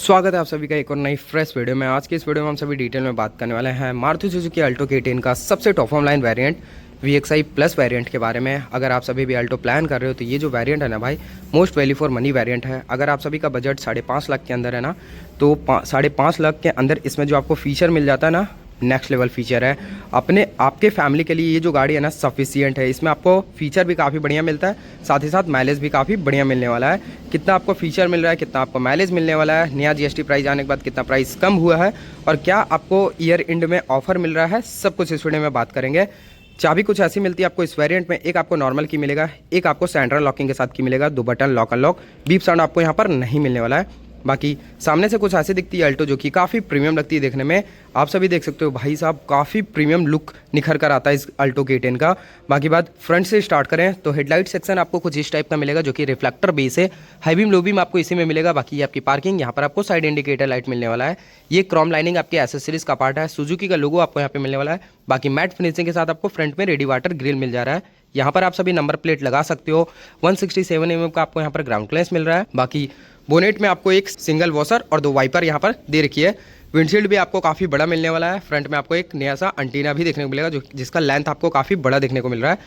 स्वागत है आप सभी का एक और नई फ्रेश वीडियो में। आज के इस वीडियो में हम सभी डिटेल में बात करने वाले हैं मारुति सुजुकी अल्टो K10 का सबसे top of line variant VXI plus variant के बारे में। अगर आप सभी भी अल्टो प्लान कर रहे हो तो ये जो वेरिएंट है ना भाई, most value for money variant है। अगर आप सभी का बजट 5.5 लाख के अंदर है ना, तो 5.5 लाख के अंदर इसमें जो आपको फीचर मिल जाता है ना, नेक्स्ट लेवल फीचर है। अपने आपके फैमिली के लिए ये जो गाड़ी है ना सफिशियंट है। इसमें आपको फीचर भी काफ़ी बढ़िया मिलता है, साथ ही साथ माइलेज भी काफ़ी बढ़िया मिलने वाला है। कितना आपको फीचर मिल रहा है, कितना आपको माइलेज मिलने वाला है, नया GST प्राइस आने के बाद कितना प्राइस कम हुआ है और क्या आपको ईयर एंड में ऑफर मिल रहा है, सब कुछ इस वीडियो में बात करेंगे। चाबी कुछ ऐसी मिलती है आपको इस वेरिएंट में, एक आपको नॉर्मल की मिलेगा, एक आपको सेंट्रल लॉकिंग के साथ की मिलेगा, 2 button lock unlock, beep sound आपको यहाँ पर नहीं मिलने वाला है। बाकी सामने से कुछ ऐसी दिखती है अल्टो, जो कि काफ़ी प्रीमियम लगती है देखने में। आप सभी देख सकते हो भाई साहब, काफ़ी प्रीमियम लुक निखर कर आता है इस अल्टो K10 का। बाकी बात फ्रंट से स्टार्ट करें तो हेडलाइट सेक्शन आपको कुछ इस टाइप का मिलेगा, जो कि रिफ्लेक्टर बेस है। हाई बीम लो बीम आपको इसी में मिलेगा। बाकी ये आपकी पार्किंग, यहाँ पर आपको साइड इंडिकेटर लाइट मिलने वाला है। ये क्रोम लाइनिंग आपके एसेसरीज का पार्ट है। सुजुकी का लोगो आपको यहाँ पे मिलने वाला है। बाकी मैट फिनिशिंग के साथ आपको फ्रंट में रेडी वाटर ग्रिल मिल जा रहा है। यहाँ पर आप सभी नंबर प्लेट लगा सकते हो। 167 mm का आपको यहाँ पर ग्राउंड क्लियरेंस मिल रहा है। बाकी बोनेट में आपको एक सिंगल वॉशर और 2 वाइपर यहाँ पर दे रखी है। विंडशील्ड भी आपको काफ़ी बड़ा मिलने वाला है। फ्रंट में आपको एक नया सा एंटीना भी देखने को मिलेगा, जो जिसका लेंथ आपको काफ़ी बड़ा देखने को मिल रहा है।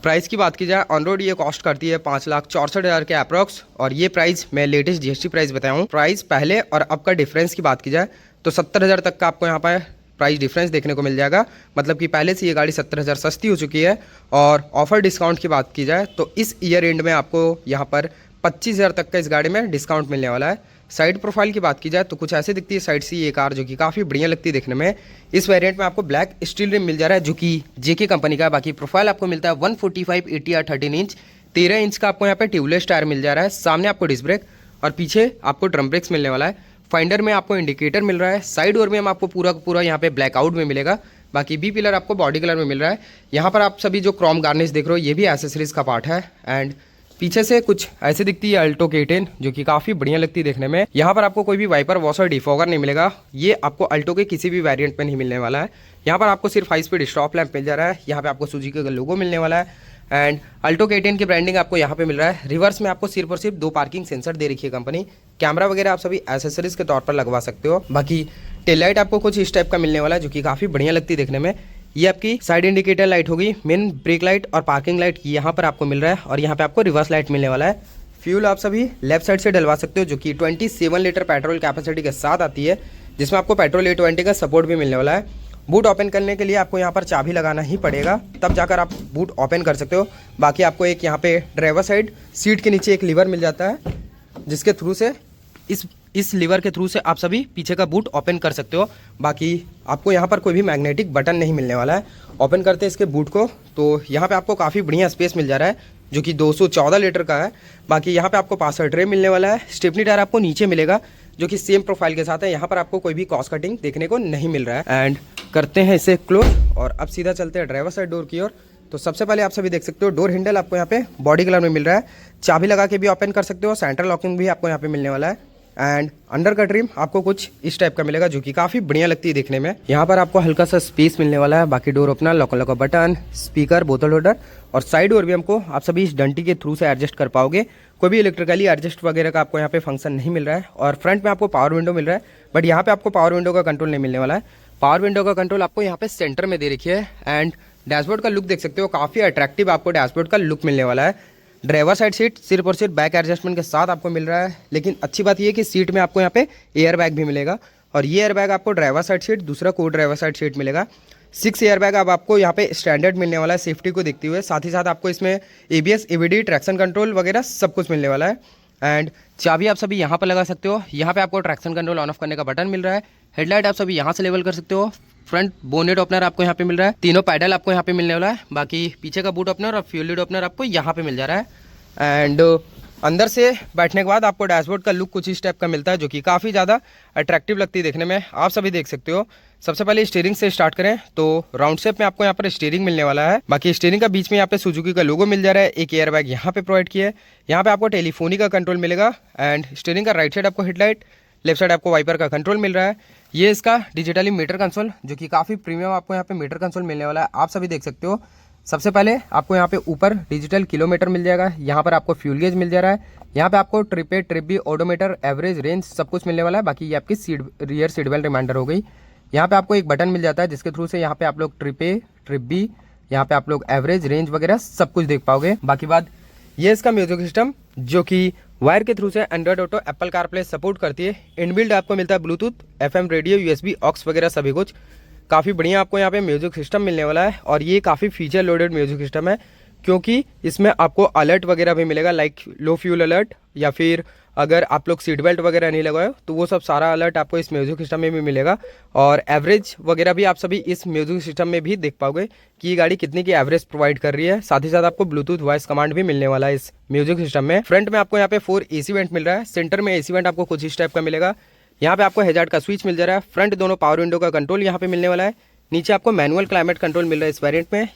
प्राइस की बात की जाए, ऑन रोड ये कॉस्ट करती है 5,64,000 के अप्रॉक्स, और ये प्राइस मैं लेटेस्ट GST प्राइस बताया हूँ। प्राइस पहले और अब का डिफरेंस की बात की जाए तो 70,000 तक का आपको यहाँ पर प्राइस डिफरेंस देखने को मिल जाएगा। मतलब कि पहले से ये गाड़ी 70,000 सस्ती हो चुकी है। और ऑफर डिस्काउंट की बात की जाए तो इस ईयर एंड में आपको यहाँ पर 25,000 तक का इस गाड़ी में डिस्काउंट मिलने वाला है। साइड प्रोफाइल की बात की जाए तो कुछ ऐसे दिखती है साइड से ये कार, जो कि काफ़ी बढ़िया लगती है देखने में। इस वेरिएंट में आपको ब्लैक स्टील रिम मिल जा रहा है, जो कि JK कंपनी का है। बाकी प्रोफाइल आपको मिलता है 145 80 13 इंच, 13 इंच का आपको यहाँ पे ट्यूबलेस टायर मिल जा रहा है। सामने आपको डिस्क ब्रेक और पीछे आपको ड्रम ब्रेक्स मिलने वाला है। फाइंडर में आपको इंडिकेटर मिल रहा है। साइड ओर में हम आपको पूरा यहाँ पे ब्लैकआउट में मिलेगा। बाकी बी पिलर आपको बॉडी कलर में मिल रहा है। यहाँ पर आप सभी जो क्रोम गार्निश देख रहे हो, ये भी एसेसरीज का पार्ट है। एंड पीछे से कुछ ऐसे दिखती है अल्टो K10, जो कि काफ़ी बढ़िया लगती है देखने में। यहाँ पर आपको कोई भी वाइपर वॉशर डिफॉगर नहीं मिलेगा। ये आपको अल्टो के किसी भी वेरिएंट में नहीं मिलने वाला है। यहाँ पर आपको सिर्फ हाई स्पीड स्टॉप लैंप मिल जा रहा है। यहाँ पे आपको सुजुकी का लोगो मिलने वाला है। एंड अल्टो K10 की ब्रांडिंग आपको यहाँ पे मिल रहा है। रिवर्स में आपको सिर्फ और सिर्फ 2 पार्किंग सेंसर दे रखी है कंपनी। कैमरा वगैरह आप सभी एसेसरीज के तौर पर लगवा सकते हो। बाकी टेल लाइट आपको कुछ इस टाइप का मिलने वाला है, जो कि काफ़ी बढ़िया लगती है देखने में। ये आपकी साइड इंडिकेटर लाइट होगी, मेन ब्रेक लाइट और पार्किंग लाइट यहाँ पर आपको मिल रहा है। और यहाँ पे आपको रिवर्स लाइट मिलने वाला है। फ्यूल आप सभी लेफ्ट साइड से डलवा सकते हो, जो कि 27 लीटर पेट्रोल कैपेसिटी के साथ आती है, जिसमें आपको पेट्रोल A20 का सपोर्ट भी मिलने वाला है। बूट ओपन करने के लिए आपको यहाँ पर चाबी लगाना ही पड़ेगा, तब जाकर आप बूट ओपन कर सकते हो। बाकी आपको एक यहाँ पे ड्राइवर साइड सीट के नीचे एक लीवर मिल जाता है, जिसके थ्रू से इस लीवर के थ्रू से आप सभी पीछे का बूट ओपन कर सकते हो। बाकी आपको यहाँ पर कोई भी मैग्नेटिक बटन नहीं मिलने वाला है। ओपन करते हैं इसके बूट को तो यहाँ पे आपको काफ़ी बढ़िया स्पेस मिल जा रहा है, जो कि 214 लीटर का है। बाकी यहाँ पे आपको पासर ट्रे मिलने वाला है। स्टेपनी टायर आपको नीचे मिलेगा, जो कि सेम प्रोफाइल के साथ है। यहाँ पर आपको कोई भी कॉस्ट कटिंग देखने को नहीं मिल रहा है। एंड करते हैं इसे क्लोज और अब सीधा चलते हैं ड्राइवर साइड डोर की ओर। तो सबसे पहले आप सभी देख सकते हो डोर हैंडल आपको यहाँ पे बॉडी कलर में मिल रहा है। चाबी लगा के भी ओपन कर सकते हो। सेंट्रल लॉकिंग भी आपको यहाँ पे मिलने वाला है। एंड अंडर का ट्रिम आपको कुछ इस टाइप का मिलेगा, जो कि काफ़ी बढ़िया लगती है देखने में। यहाँ पर आपको हल्का सा स्पेस मिलने वाला है। बाकी door opener, lock button, speaker, बोतल होल्डर और साइड डोर भी हमको आप सभी इस डंटी के थ्रू से एडजस्ट कर पाओगे। कोई भी इलेक्ट्रिकली एडजस्ट वगैरह का आपको यहाँ पे फंक्शन नहीं मिल रहा है। और फ्रंट में आपको पावर विंडो मिल रहा है, बट यहाँ पे आपको पावर विंडो का कंट्रोल नहीं मिलने वाला है। पावर विंडो का कंट्रोल आपको यहाँ पे सेंटर में दे रखी है। एंड डैशबोर्ड का लुक देख सकते हो, काफ़ी अट्रैक्टिव आपको डैशबोर्ड का लुक मिलने वाला है। ड्राइवर साइड सीट सिर्फ और सिर्फ बैक एडजस्टमेंट के साथ आपको मिल रहा है, लेकिन अच्छी बात यह है कि सीट में आपको यहाँ पे एयर बैग भी मिलेगा। और ये एयर बैग आपको ड्राइवर साइड सीट, दूसरा को ड्राइवर साइड सीट मिलेगा। 6 एयर बैग अब आपको यहाँ पे स्टैंडर्ड मिलने वाला है सेफ्टी को देखते हुए। साथ ही साथ आपको इसमें ABS, ABD, ट्रैक्शन कंट्रोल वगैरह सब कुछ मिलने वाला है। एंड चाबी आप सभी यहाँ पर लगा सकते हो। यहाँ पे आपको ट्रैक्शन कंट्रोल ऑन ऑफ करने का बटन मिल रहा है। हेडलाइट आप सभी यहाँ से लेवल कर सकते हो। फ्रंट बोनेट ओपनर आपको यहाँ पे मिल रहा है। तीनों पैडल आपको यहाँ पे मिलने वाला है। बाकी पीछे का बूट ओपनर और फ्यूल लिड ओपनर आपको यहाँ पे मिल जा रहा है। एंड अंदर से बैठने के बाद आपको डैशबोर्ड का लुक कुछ इस टाइप का मिलता है, जो कि काफ़ी ज़्यादा अट्रैक्टिव लगती है देखने में। आप सभी देख सकते हो। सबसे पहले स्टीयरिंग से स्टार्ट करें तो राउंड शेप में आपको यहाँ पर स्टीयरिंग मिलने वाला है। बाकी स्टीयरिंग का बीच में यहाँ पे सुजुकी का लोगो मिल जा रहा है। एक एयर बैग यहाँ पे प्रोवाइड किया है। यहाँ पे आपको टेलीफोनी का कंट्रोल मिलेगा। एंड स्टीयरिंग का राइट साइड आपको हेडलाइट, लेफ्ट साइड आपको वाइपर का कंट्रोल मिल रहा है। ये इसका डिजिटली मीटर कंसोल, जो कि काफ़ी प्रीमियम आपको यहाँ पे मीटर कंसोल मिलने वाला है। आप सभी देख सकते हो। सबसे पहले आपको यहाँ पे ऊपर डिजिटल किलोमीटर मिल जाएगा, यहाँ पर आपको फ्यूल गेज मिल जा रहा है, यहाँ पे आपको trip A trip B odometer average range सब कुछ मिलने वाला है। बाकी ये आपकी रियर सीट बेल्ट रिमाइंडर हो गई। यहाँ पे आपको एक बटन मिल जाता है जिसके थ्रू से यहाँ पे आप लोग ट्रिप ए ट्रिप बी, यहाँ पे आप लोग एवरेज रेंज वगैरह सब कुछ देख पाओगे। बाकी बात ये इसका म्यूजिक सिस्टम जो कि वायर के थ्रू से Android Auto Apple CarPlay support करती है। इनबिल्ड आपको मिलता है Bluetooth, FM radio, USB aux वगैरह सभी कुछ। काफ़ी बढ़िया आपको यहाँ पे म्यूजिक सिस्टम मिलने वाला है और ये काफ़ी फीचर लोडेड म्यूजिक सिस्टम है क्योंकि इसमें आपको अलर्ट वगैरह भी मिलेगा, लाइक लो फ्यूल अलर्ट, या फिर अगर आप लोग सीट बेल्ट वगैरह नहीं लगाए तो वो सब सारा अलर्ट आपको इस म्यूजिक सिस्टम में भी मिलेगा। और एवरेज वगैरह भी आप सभी इस म्यूजिक सिस्टम में भी देख पाओगे कि ये गाड़ी कितनी की एवरेज प्रोवाइड कर रही है। साथ ही साथ आपको ब्लूटूथ वॉइस कमांड भी मिलने वाला है इस म्यूजिक सिस्टम में। फ्रंट में आपको यहाँ पे 4 AC वेंट मिल रहा है, सेंटर में AC वेंट आपको कुछ इस टाइप का मिलेगा। यहाँ पे आपको हैजार्ड का स्विच मिल जा रहा है, फ्रंट दोनों पावर विंडो का कंट्रोल यहाँ पे मिलने वाला है। नीचे आपको मैनुअल क्लाइमेट कंट्रोल मिल रहा है इस वेरिएंट में,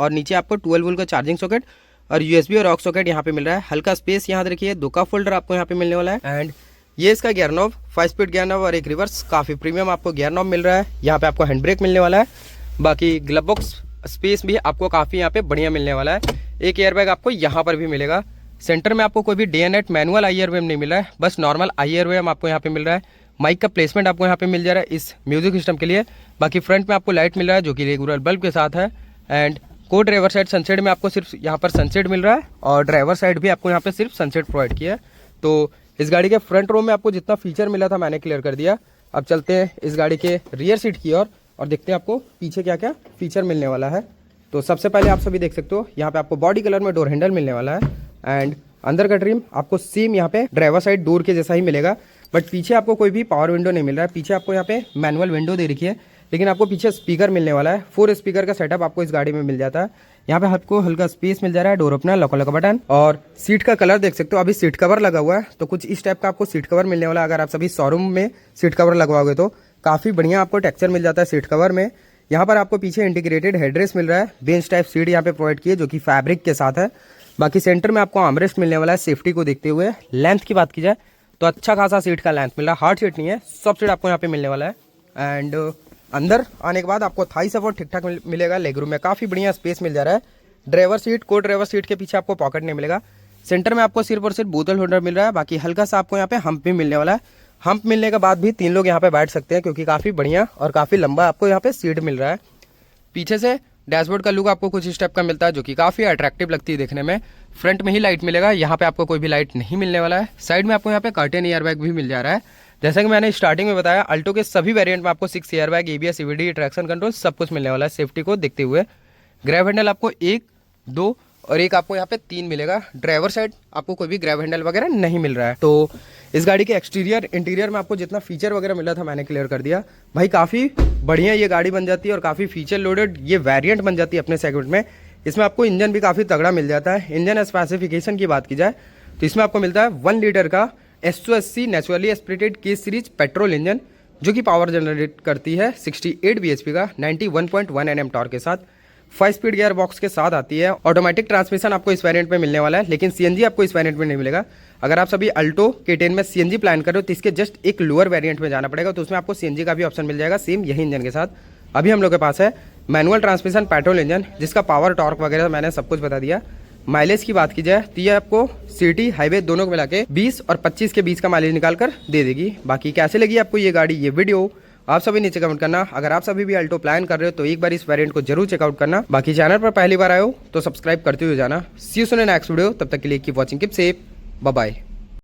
नीचे आपको 12 वोल्ट का चार्जिंग सॉकेट और USB और ऑक्स सॉकेट यहाँ पे मिल रहा है। हल्का स्पेस यहाँ देखिए, 2 का फोल्डर आपको यहाँ पे मिलने वाला है। एंड ये इसका gear knob, 5 speed gear knob और एक रिवर्स, काफ़ी प्रीमियम आपको गियर नॉब मिल रहा है। यहाँ पे आपको हैंड ब्रेक मिलने वाला है। बाकी ग्लव बॉक्स स्पेस भी आपको काफ़ी यहाँ पे बढ़िया मिलने वाला है। एक एयरबैग आपको यहाँ पर भी मिलेगा। सेंटर में आपको कोई भी day and night manual IRVM नहीं मिल रहा है, बस नॉर्मल IRVM आपको यहाँ पे मिल रहा है। माइक का प्लेसमेंट आपको यहाँ पे मिल जा रहा है इस म्यूजिक सिस्टम के लिए। बाकी फ्रंट में आपको लाइट मिल रहा है जो कि रेगुलर बल्ब के साथ है। एंड को ड्राइवर साइड सनसेट में आपको सिर्फ यहाँ पर सनसेट मिल रहा है और ड्राइवर साइड भी आपको यहाँ पे सिर्फ सनसेट प्रोवाइड किया है। तो इस गाड़ी के फ्रंट रो में आपको जितना फीचर मिला था मैंने क्लियर कर दिया। अब चलते हैं इस गाड़ी के रियर सीट की ओर और देखते हैं आपको पीछे क्या क्या फीचर मिलने वाला है। तो सबसे पहले आप सभी देख सकते हो यहाँ पे आपको बॉडी कलर में डोर हैंडल मिलने वाला है। एंड अंदर का ट्रिम आपको सेम यहाँ पे ड्राइवर साइड डोर के जैसा ही मिलेगा, बट पीछे आपको कोई भी पावर विंडो नहीं मिल रहा है। पीछे आपको यहाँ पे मैनुअल विंडो दे रखी है, लेकिन आपको पीछे स्पीकर मिलने वाला है। 4 स्पीकर का सेटअप आपको इस गाड़ी में मिल जाता है। यहाँ पे आपको हल्का स्पेस मिल जा रहा है, डोर ओपनर, लॉक का बटन और सीट का कलर देख सकते हो। अभी सीट कवर लगा हुआ है तो कुछ इस टाइप का आपको सीट कवर मिलने वाला है। अगर आप सभी शोरूम में सीट कवर लगवाओगे तो काफ़ी बढ़िया आपको टेक्सचर मिल जाता है सीट कवर में। यहाँ पर आपको पीछे इंटीग्रेटेड हेडरेस्ट मिल रहा है, बेंच टाइप सीट यहाँ पे प्रोवाइड की है जो कि फैब्रिक के साथ है। बाकी सेंटर में आपको आर्मरेस्ट मिलने वाला है सेफ्टी को देखते हुए। लेंथ की बात की जाए तो अच्छा खासा सीट का लेंथ मिल रहा है, हार्ड सीट नहीं है, सब सीट आपको यहाँ पे मिलने वाला है। एंड अंदर आने के बाद आपको थाई सपोर्ट ठीक ठाक मिलेगा। लेगरूम में काफ़ी बढ़िया स्पेस मिल जा रहा है। ड्राइवर सीट, को ड्राइवर सीट के पीछे आपको पॉकेट नहीं मिलेगा। सेंटर में आपको सिर्फ और सिर्फ बोतल होल्डर मिल रहा है। बाकी हल्का सा आपको यहाँ पे हम्प भी मिलने वाला है। हम्प मिलने के बाद भी 3 लोग यहाँ पे बैठ सकते हैं क्योंकि काफ़ी बढ़िया और काफ़ी लंबा आपको यहाँ पे सीट मिल रहा है। पीछे से डैशबोर्ड का लुक आपको कुछ इस टाइप का मिलता है जो कि काफ़ी अट्रैक्टिव लगती है देखने में। फ्रंट में ही लाइट मिलेगा, यहाँ पे आपको कोई भी लाइट नहीं मिलने वाला है। साइड में आपको यहाँ पे कर्टेन एयरबैग भी मिल जा रहा है। जैसा कि मैंने स्टार्टिंग में बताया, अल्टो के सभी वेरिएंट में आपको 6 airbag, ABS, CVT, traction control सब कुछ मिलने वाला है सेफ्टी को देखते हुए। ग्रैब हैंडल आपको 1, 2 और एक आपको यहाँ पे 3 मिलेगा। ड्राइवर साइड आपको कोई भी ग्रैब हैंडल वगैरह नहीं मिल रहा है। तो इस गाड़ी के एक्सटीरियर इंटीरियर में आपको जितना फीचर वगैरह मिला था मैंने क्लियर कर दिया। भाई काफ़ी बढ़िया ये गाड़ी बन जाती है और काफ़ी फीचर लोडेड ये वेरिएंट बन जाती है अपने सेगमेंट में। इसमें आपको इंजन भी काफ़ी तगड़ा मिल जाता है। इंजन स्पेसिफिकेशन की बात की जाए तो इसमें आपको मिलता है 1 लीटर का S280 नेचुरली एस्पिरेटेड के सीरीज पेट्रोल इंजन जो कि पावर जनरेट करती है 68 bhp का 91.1 Nm टॉर्क के साथ। 5 स्पीड गियर बॉक्स के साथ आती है। ऑटोमेटिक ट्रांसमिशन आपको इस वेरिएंट में मिलने वाला है, लेकिन CNG आपको इस वेरिएंट में नहीं मिलेगा। अगर आप सभी अल्टो K10 में CNG प्लान कर रहे हो तो इसके जस्ट एक लोअर वेरिएंट में जाना पड़ेगा, तो उसमें आपको CNG का भी ऑप्शन मिल जाएगा सेम यही इंजन के साथ। अभी हम लोग के पास है मैनुअल ट्रांसमिशन पेट्रोल इंजन जिसका पावर टॉर्क वगैरह मैंने सब कुछ बता दिया। माइलेज की बात की जाए तो ये आपको सिटी हाईवे दोनों को मिला के 20 और 25 के बीच का माइलेज निकाल कर दे देगी। बाकी कैसे लगी आपको ये गाड़ी, ये वीडियो, आप सभी नीचे कमेंट करना। अगर आप सभी भी अल्टो प्लान कर रहे हो तो एक बार इस वेरिएंट को जरूर चेकआउट करना। बाकी चैनल पर पहली बार आए हो तो सब्सक्राइब करते हुए जाना। See you soon in next video, तब तक के लिए keep watching, keep safe, bye bye.